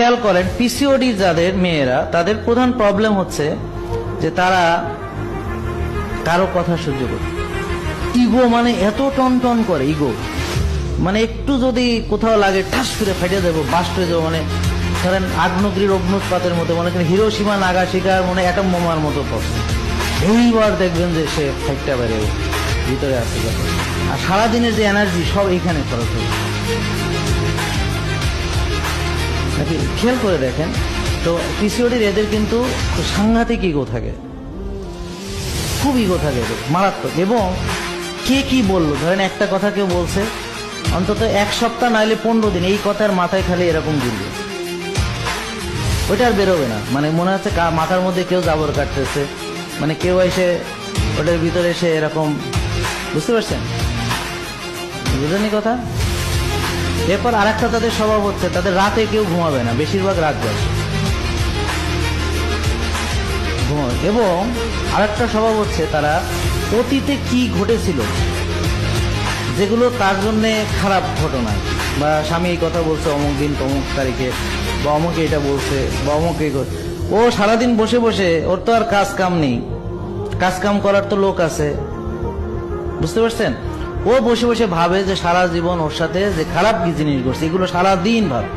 খেয়াল করেন পিসিওডি যাদের মেয়েরা তাদের প্রধান প্রবলেম হচ্ছে যে তারা কারো কথা সহ্য করে। ইগো মানে এত টন টন করে, ইগো মানে একটু যদি কোথাও লাগে ঠাস করে ফেটে দেবো, বাস্ট হয়ে যাবো, মানে ধরেন আগ্নেয়গিরির অগ্নুৎপাতের মতো, মনে করেন হিরোশিমা নাগাসাকির মনে অ্যাটম বোমার মতো প্রশ্ন। এইবার দেখবেন যে সে ফাইটটা বেড়ে ভিতরে আসতে যাবে, আর সারাদিনের যে এনার্জি সব এইখানে খরচ হবে নাকি। খেয়াল করে দেখেন তো পিসিওডির এদের কিন্তু সাংঘাতিক ইগো থাকে, খুব ইগো থাকে এদের, মারাত্মক। এবং কে কি বললো, ধরেন একটা কথা কেউ বলছে, অন্তত এক সপ্তাহ নাইলে 15 দিন এই কথার মাথায় খালি এরকম ঘুরবে, ওইটা আর বেরোবে না। মানে মনে হচ্ছে মাথার মধ্যে কেউ জাবর কাটতেছে, মানে কেউ এসে ওটার ভিতরে এসে এরকম, বুঝতে পারছেন, বুঝলেনি কথা। এরপর আরেকটা তাদের স্বভাব হচ্ছে, তাদের রাতে কেউ ঘুমাবে না, বেশিরভাগ রাত যাবে ঘুমাবে। এবং আরেকটা স্বভাব হচ্ছে তারা অতীতে কি ঘটেছিল, যেগুলো তার জন্য খারাপ ঘটনা, বা স্বামী এই কথা বলছে অমুক দিন তমুক তারিখে, বা অমুকে এটা বলছে, বা অমুকে, ও সারাদিন বসে বসে, ওর তো আর কাজ কাম নেই, কাজ কাম করার তো লোক আছে, বুঝতে পারছেন। ও বসে বসে ভাবে যে সারা জীবন ওর সাথে যে খারাপ কি জিনিস ঘটছে এগুলো সারাদিন ভাবে।